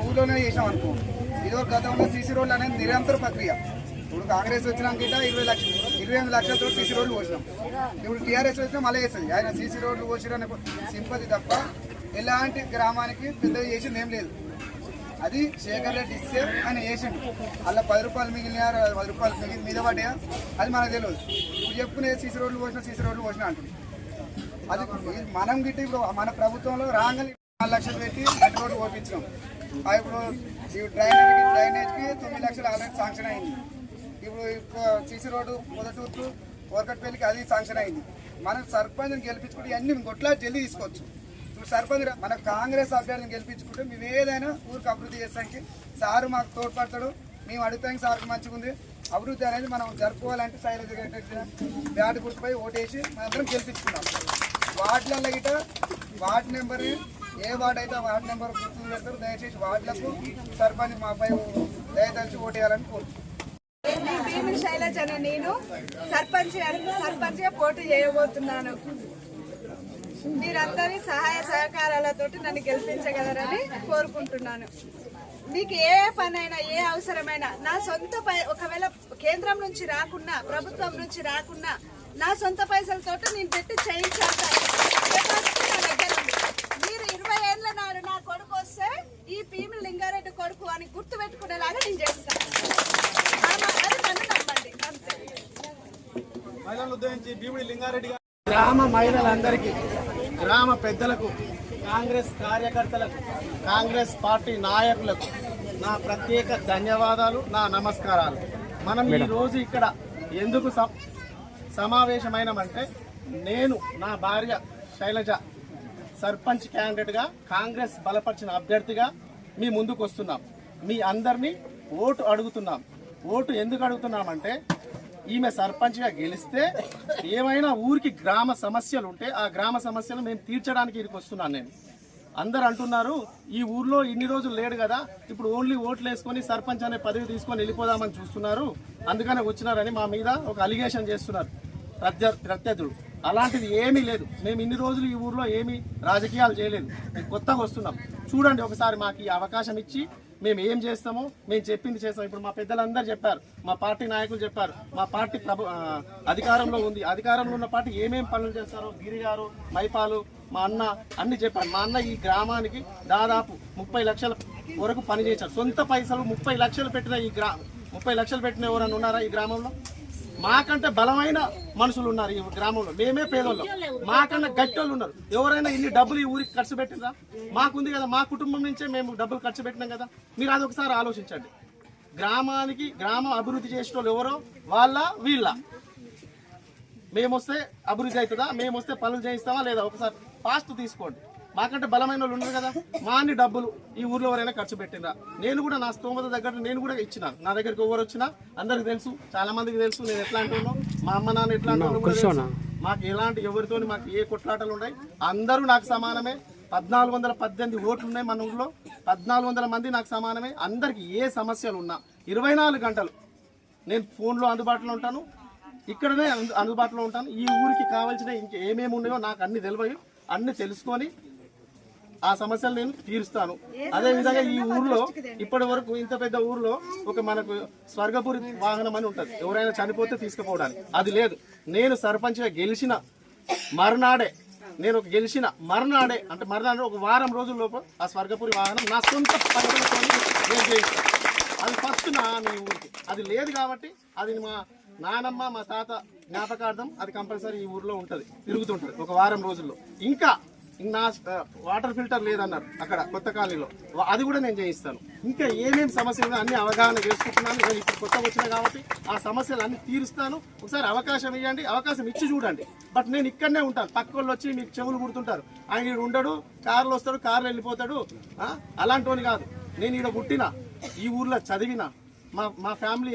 ఊళ్ళోనే చేసాం అనుకో. ఇదో గతంలో సీసీ రోడ్లు అనేది నిరంతర ప్రక్రియ. ఇప్పుడు కాంగ్రెస్ వచ్చినాక 28 లక్షలతో సీసీ రోడ్లు పోసినాం. ఇప్పుడు టీఆర్ఎస్ వచ్చినా మళ్ళీ వేస్తుంది. ఆయన సీసీ రోడ్లు పోసిరనే సింపతి తప్ప ఎలాంటి గ్రామానికి పెద్దగా చేసింది ఏం లేదు. అది శేఖర్ రెడ్డి ఇస్తే ఆయన వేసిండు. అలా 10 రూపాయలు మిగిలిన 10 రూపాయలు మీద పడ్డా అది మనకు తెలియదు. ఇప్పుడు చెప్పుకునే సీసీ రోడ్లు పోసినా అంటుంది. అది మనం గిట్టి ఇప్పుడు మన ప్రభుత్వంలో రాగానే 4 లక్షలు పెట్టి గట్టి రోడ్డు పోపించాం. ఇప్పుడు డ్రైనేజ్కి 9 లక్షలు ఆల్రెడీ శాంక్షన్ అయింది. ఇప్పుడు సీసీ రోడ్డు మొదటూర్పు కోరకట్పల్లికి అది శాంక్షన్ అయింది. మనం సర్పంచ్ని గెలిపించుకుంటే ఇవన్నీ గొట్లా జల్దీ తీసుకోవచ్చు. ఇప్పుడు సర్పంచ్ మన కాంగ్రెస్ అభ్యర్థిని గెలిపించుకుంటే మేము ఏదైనా ఊరికి అభివృద్ధి చేస్తానికి సారు మాకు తోడ్పడతాడు. మేము అడుగుతానికి సార్కి మంచిగా ఉంది. అభివృద్ధి అనేది మనం జరుపుకోవాలంటే శైలజ బ్యాట్ గుర్తుపై ఓటేసి మనందరం గెలిపించుకున్నాం. వార్డులలో గిట వార్డు నెంబర్ ఏ వార్డు అయితే వార్డు నెంబర్ గుర్తు పెడతారు. దయచేసి వార్డులకు సర్పంచ్ మాపై దయతలిచి ఓటేయాలని కోరుతున్నాం. శైలజ నేను సర్పంచ్గా పోటీ చేయబోతున్నాను. మీరందరి సహాయ సహకారాలతో నన్ను గెలిపించగలరని కోరుకుంటున్నాను. మీకు ఏ పనైనా ఏ అవసరమైనా నా సొంత ఒకవేళ కేంద్రం నుంచి రాకున్నా ప్రభుత్వం నుంచి రాకున్నా నా సొంత పైసలతో నేను పెట్టి చేయించేస్తాను. నా దగ్గర ఉంది. మీరు 20 ఏళ్ళ నాడు నా కొడుకు వస్తే ఈ పీమిల్ లింగారెడ్డి కొడుకు అని గుర్తు పెట్టుకునేలాగా నేను చేస్తాను. అది నన్ను నమ్మండి అంతే. గ్రామ మహిళలందరికీ, గ్రామ పెద్దలకు, కాంగ్రెస్ కార్యకర్తలకు, కాంగ్రెస్ పార్టీ నాయకులకు నా ప్రత్యేక ధన్యవాదాలు, నా నమస్కారాలు. మనం ఈరోజు ఇక్కడ ఎందుకు సమావేశమైనమంటే నేను నా భార్య శైలజ సర్పంచ్ క్యాండిడేట్గా కాంగ్రెస్ బలపరిచిన అభ్యర్థిగా మీ ముందుకు వస్తున్నాం. మీ అందరినీ ఓటు అడుగుతున్నాం. ఓటు ఎందుకు అడుగుతున్నామంటే ఈమె సర్పంచ్గా గెలిస్తే ఏమైనా ఊరికి గ్రామ సమస్యలు ఉంటే ఆ గ్రామ సమస్యలు మేము తీర్చడానికి ఇక్కడికి వస్తున్నాను. నేను అందరు అంటున్నారు ఈ ఊర్లో ఇన్ని రోజులు లేడు కదా, ఇప్పుడు ఓన్లీ ఓట్లు వేసుకొని సర్పంచ్ అనే పదవి తీసుకొని వెళ్ళిపోదామని చూస్తున్నారు, అందుకనే వచ్చినారని మా మీద ఒక అలిగేషన్ చేస్తున్నారు ప్రత్యర్థులు. అలాంటిది ఏమీ లేదు. మేము ఇన్ని రోజులు ఈ ఊర్లో ఏమీ రాజకీయాలు చేయలేదు. కొత్తగా వస్తున్నాం. చూడండి ఒకసారి మాకు ఈ అవకాశం ఇచ్చి మేము ఏం చేస్తామో మేము చెప్పింది చేస్తాం. ఇప్పుడు మా పెద్దలందరూ చెప్పారు, మా పార్టీ నాయకులు చెప్పారు, మా పార్టీ అధికారంలో ఉంది, అధికారంలో ఉన్న పార్టీ ఏమేమి పనులు చేస్తారో గిరి గారు, మైపాలు, మా అన్న అన్ని చెప్పారు. మా అన్న ఈ గ్రామానికి దాదాపు 30 లక్షల వరకు పనిచేశారు. సొంత పైసలు 30 లక్షలు పెట్టిన 30 లక్షలు పెట్టిన ఎవరైనా ఉన్నారా ఈ గ్రామంలో? మాకంటే బలమైన మనుషులు ఉన్నారు ఈ గ్రామంలో. మేమే పేదోళ్ళం, మాకన్నా గట్టోళ్ళు ఉన్నారు. ఎవరైనా ఇన్ని డబ్బులు ఈ ఊరికి ఖర్చు పెట్టిందా? మాకుంది కదా, మా కుటుంబం నుంచే మేము డబ్బులు ఖర్చు పెట్టినాం కదా. మీరు అదొకసారి ఆలోచించండి. గ్రామం అభివృద్ధి చేసే వాళ్ళు ఎవరో వాళ్ళ వీళ్ళ. మేమొస్తే అభివృద్ధి అవుతుందా? మేమొస్తే పనులు చేయిస్తామా లేదా? ఒకసారి ఫాస్ట్ తీసుకోండి. మాకంటే బలమైన వాళ్ళు ఉన్నారు కదా. మా అన్ని డబ్బులు ఈ ఊర్లో ఎవరైనా ఖర్చు పెట్టిందా? నేను కూడా నా స్తోమత దగ్గర నేను కూడా ఇచ్చినాను. నా దగ్గరికి ఎవరు వచ్చినా అందరికి తెలుసు, చాలా మందికి తెలుసు నేను ఎట్లా అంటున్నాను, మా అమ్మ నాన్న ఎట్లా అంటున్నాను. మాకు ఎలాంటి ఎవరితో మాకు ఏ కొట్లాటలు ఉన్నాయి. అందరూ నాకు సమానమే. 1418 ఓట్లు ఉన్నాయి మన ఊర్లో. 1400 మంది నాకు సమానమే. అందరికి ఏ సమస్యలు ఉన్నా 24 గంటలు నేను ఫోన్లో అందుబాటులో ఉంటాను, ఇక్కడనే అందుబాటులో ఉంటాను. ఈ ఊరికి కావాల్సిన ఇంకేమేమి ఉన్నాయో నాకు అన్ని తెలియవు. అన్ని తెలుసుకొని ఆ సమస్యలు నేను తీరుస్తాను. అదేవిధంగా ఈ ఊర్లో ఇప్పటి వరకు ఇంత పెద్ద ఊర్లో ఒక మనకు స్వర్గపురి వాహనం అని ఉంటుంది, ఎవరైనా చనిపోతే తీసుకుపోవడానికి. అది లేదు. నేను సర్పంచ్గా గెలిచిన మర్నాడే అంటే మర్నాడే ఒక వారం రోజుల లోపు ఆ స్వర్గపురి వాహనం నా సొంత పద్ధతితో నేను చేయిస్తాను. అది ఫస్ట్ మీ ఊరికి. అది లేదు కాబట్టి అది మా నానమ్మ మా తాత జ్ఞాపకార్థం అది కంపల్సరీ ఈ ఊర్లో ఉంటుంది, తిరుగుతుంటుంది ఒక వారం రోజుల్లో. ఇంకా నా వాటర్ ఫిల్టర్ లేదన్నారు అక్కడ కొత్త కాలనీలో, అది కూడా నేను చేయిస్తాను. ఇంకా ఏమేమి సమస్యలు అన్ని అవగాహన చేసుకుంటున్నాను. నేను ఇప్పుడు కొత్తగా వచ్చినా కాబట్టి ఆ సమస్యలు అన్ని తీరుస్తాను. ఒకసారి అవకాశం ఇవ్వండి, అవకాశం ఇచ్చి చూడండి. బట్ నేను ఇక్కడనే ఉంటాను. పక్క వాళ్ళు వచ్చి మీకు చెవులు కుడుతుంటారు, ఆయన ఉండడు, కార్లో వస్తాడు, కార్లో వెళ్ళిపోతాడు, అలాంటి వాడిని కాదు. నేను ఈడ పుట్టిన, ఈ ఊర్లో చదివిన, మా ఫ్యామిలీ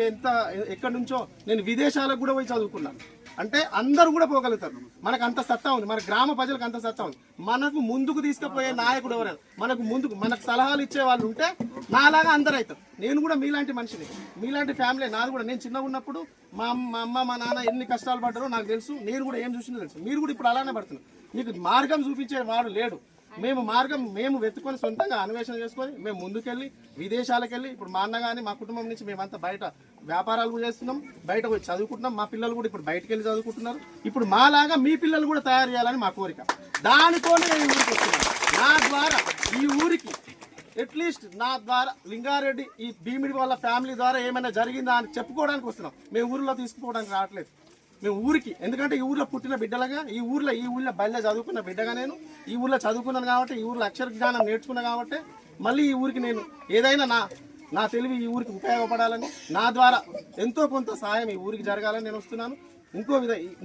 ఎక్కడి నుంచో నేను విదేశాలకు కూడా పోయి చదువుకున్నాను. అంటే అందరూ కూడా పోగలుగుతారు. మనకు అంత సత్తా ఉంది, మన గ్రామ ప్రజలకు అంత సత్తా ఉంది. మనకు ముందుకు తీసుకుపోయే నాయకుడు ఎవరైనా మనకు సలహాలు ఇచ్చే వాళ్ళు ఉంటే నాలాగా అందరూ అవుతారు. నేను కూడా మీలాంటి మనిషిని, మీలాంటి ఫ్యామిలీ నాది కూడా. నేను చిన్నగా ఉన్నప్పుడు మా అమ్మ మా నాన్న ఎన్ని కష్టాలు పడ్డారో నాకు తెలుసు. నేను కూడా ఏం చూసినా తెలుసు. మీరు కూడా ఇప్పుడు అలానే పడుతున్నారు. మీకు మార్గం చూపించే వాడు లేడు. మేము వెతుకొని సొంతంగా అన్వేషణ చేసుకొని మేము ముందుకెళ్ళి విదేశాలకు వెళ్ళి ఇప్పుడు మా అన్న కానీ మా కుటుంబం నుంచి మేమంతా బయట వ్యాపారాలు కూడా చేస్తున్నాం, బయట పోయి చదువుకుంటున్నాం. మా పిల్లలు కూడా ఇప్పుడు బయటకు వెళ్ళి చదువుకుంటున్నారు. ఇప్పుడు మాలాగా మీ పిల్లలు కూడా తయారు చేయాలని మా కోరిక. దానితోనే ఈ ఊరికి వస్తున్నాం. నా ద్వారా ఈ ఊరికి అట్లీస్ట్ నా ద్వారా లింగారెడ్డి ఈ భీమిడి వాళ్ళ ఫ్యామిలీ ద్వారా ఏమైనా జరిగిందా అని చెప్పుకోవడానికి వస్తున్నాం. మేము ఊరిలో తీసుకుపోవడానికి రావట్లేదు. మేము ఊరికి, ఎందుకంటే ఈ ఊర్లో పుట్టిన బిడ్డలుగా, ఈ ఊర్లో బయట చదువుకున్న బిడ్డగా నేను ఈ ఊర్లో చదువుకున్నాను కాబట్టి, ఈ ఊర్లో అక్షర జ్ఞానం నేర్చుకున్నా కాబట్టి మళ్ళీ ఈ ఊరికి నేను ఏదైనా నా తెలివి ఈ ఊరికి ఉపయోగపడాలని, నా ద్వారా ఎంతో కొంత సహాయం ఈ ఊరికి జరగాలని నేను వస్తున్నాను.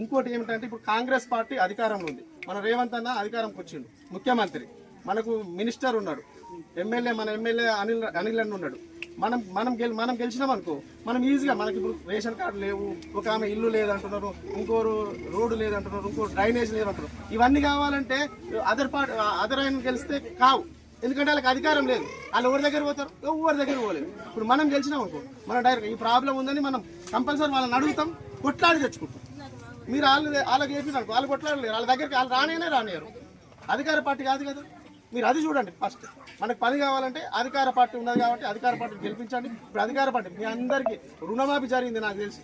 ఇంకోటి ఏమిటంటే ఇప్పుడు కాంగ్రెస్ పార్టీ అధికారంలో ఉంది. మన రేవంత్ అన్న అధికారంకి వచ్చిండు, ముఖ్యమంత్రి, మనకు మినిస్టర్ ఉన్నాడు, మన ఎమ్మెల్యే అనిల్ అన్న ఉన్నాడు. మనం గెలిచినాం అనుకో, మనం ఈజీగా, మనకి ఇప్పుడు రేషన్ కార్డు లేవు, ఒక ఆమె ఇల్లు లేదంటున్నారు, ఇంకోరు రోడ్డు లేదంటున్నారు, ఇంకో డ్రైనేజ్ లేదంటున్నారు. ఇవన్నీ కావాలంటే అదర్ ఆయన గెలిస్తే కావు, ఎందుకంటే వాళ్ళకి అధికారం లేదు. వాళ్ళు ఎవరి దగ్గర పోతారు? ఎవరి దగ్గర పోలేదు. ఇప్పుడు మనం గెలిచినాం అనుకో, మనం డైరెక్ట్ ఈ ప్రాబ్లం ఉందని మనం కంపల్సరీ వాళ్ళని అడుగుతాం, కొట్లాడి తెచ్చుకుంటాం. మీరు వాళ్ళకి చెప్పినారు, వాళ్ళు కొట్లాడలేరు, వాళ్ళ దగ్గరికి వాళ్ళు రానియరు. అధికార పార్టీ కాదు కదా. మీరు అది చూడండి. ఫస్ట్ మనకు పని కావాలంటే అధికార పార్టీ ఉన్నది కాబట్టి అధికార పార్టీని గెలిపించండి. ఇప్పుడు అధికార పార్టీ మీ అందరికీ రుణమాఫీ జరిగింది. నాకు తెలిసి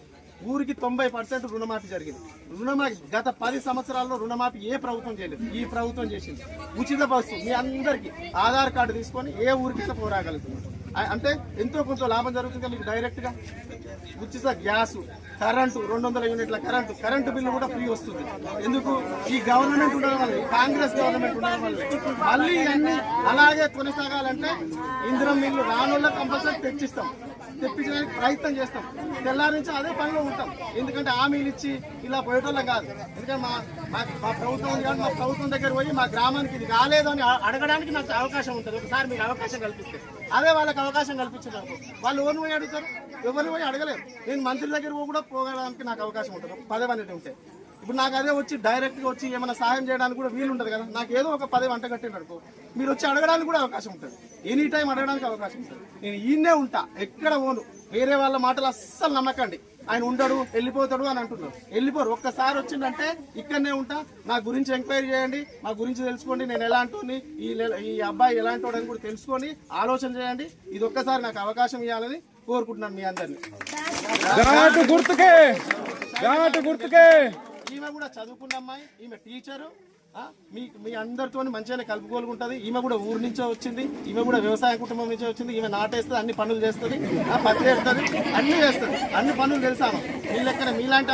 ఊరికి 90% రుణమాఫీ జరిగింది. రుణమాఫీ గత 10 సంవత్సరాల్లో రుణమాఫీ ఏ ప్రభుత్వం చేయలేదు, ఈ ప్రభుత్వం చేసింది. ఉచిత బస్సు మీ అందరికీ ఆధార్ కార్డు తీసుకొని ఏ ఊరికైనా పోరాగలుగుతున్నారు. అంటే ఎంతో కొంత లాభం జరుగుతుంది మీకు. డైరెక్ట్గా ఉచిత గ్యాసు, కరెంటు, 200 యూనిట్ల కరెంటు బిల్లు కూడా ఫ్రీ వస్తుంది. ఎందుకు? ఈ గవర్నమెంట్ ఉండడం వల్ల, కాంగ్రెస్ గవర్నమెంట్ ఉండడం వల్ల. మళ్ళీ ఇవన్నీ అలాగే కొనసాగాలంటే ఇందిరం మిల్లు రానోళ్ళకి కంపల్సరీ తెప్పించడానికి ప్రయత్నం చేస్తాం. తెల్లారి నుంచి అదే పనిలో ఉంటాం. ఎందుకంటే హామీలు ఇచ్చి ఇలా పోయేటోళ్ళం కాదు. ఎందుకంటే మా ప్రభుత్వం ఉంది కానీ మా ప్రభుత్వం దగ్గర పోయి మా గ్రామానికి ఇది కాలేదు అని అడగడానికి నాకు అవకాశం ఉంటుంది. ఒకసారి మీకు అవకాశం కల్పిస్తే, అదే వాళ్ళకి అవకాశం కల్పించడానికి వాళ్ళు ఎవరిని పోయి అడుగుతారు? ఎవరిని పోయి అడగలేరు. నేను మంత్రి దగ్గర కూడా పోగడానికి నాకు అవకాశం ఉంటుంది, పదవి అనేది ఉంటే. ఇప్పుడు నాకు అదే వచ్చి డైరెక్ట్గా వచ్చి ఏమైనా సహాయం చేయడానికి కూడా వీలు ఉంటుంది కదా. నాకు ఏదో ఒక పదవి అంట కట్టినడుకో, మీరు వచ్చి అడగడానికి కూడా అవకాశం ఉంటుంది. ఎనీ టైం అడగడానికి అవకాశం ఉంటుంది. నేను ఈయనే ఉంటా, ఎక్కడ పోను. వేరే వాళ్ళ మాటలు అస్సలు నమ్మకండి. ఆయన ఉండడు, వెళ్ళిపోతాడు అని అంటున్నారు. వెళ్ళిపోరు. ఒక్కసారి వచ్చిందంటే ఇక్కడనే ఉంటా. నా గురించి ఎంక్వైరీ చేయండి, మా గురించి తెలుసుకోండి. నేను ఎలాంటి ఈ అబ్బాయి ఎలాంటి వాడని కూడా తెలుసుకొని ఆలోచన చేయండి. ఇది ఒక్కసారి నాకు అవకాశం ఇవ్వాలని కోరుకుంటున్నాను మీ అందరినీ. ఈమె కూడా చదువుకున్న అమ్మాయి, ఈమె టీచరు. మీ అందరితో మంచిగానే కలుపుకోలుకుంటుంది. ఈమె కూడా ఊరి నుంచే వచ్చింది, ఈమె కూడా వ్యవసాయ కుటుంబం నుంచే వచ్చింది. ఈమె నాటేస్తుంది, అన్ని పనులు చేస్తుంది, పత్తి వేస్తుంది, అన్ని చేస్తుంది, అన్ని పనులు తెలుసాము. మీ లెక్కన మీలాంటి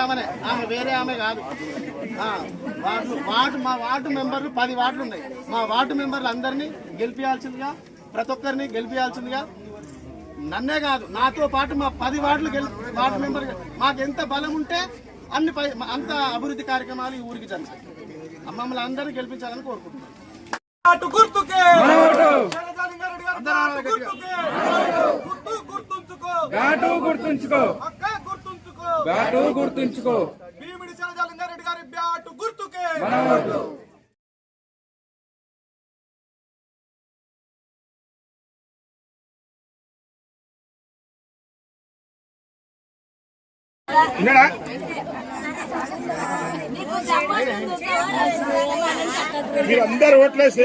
ఆమె వేరే ఆమె కాదు. మా వార్డు మెంబర్లు 10 వార్డులు ఉన్నాయి. మా వార్డు మెంబర్లు అందరినీ గెలిపించాల్సిందిగా, ప్రతి ఒక్కరిని గెలిపించాల్సిందిగా, నన్నే కాదు నాతో పాటు మా 10 వార్డు మెంబర్ మాకు ఎంత బలం ఉంటే అంత అభివృద్ధి కార్యక్రమాలు ఈ ఊరికి జరుగుతాయి. మమ్మల్ని అందరినీ గెలిపించాలని కోరుకుంటున్నాను. భీమిడి శైలజా లింగారెడ్డి గారి బ్యాటు గుర్తుకే. మీరందరూ ఓట్లేసి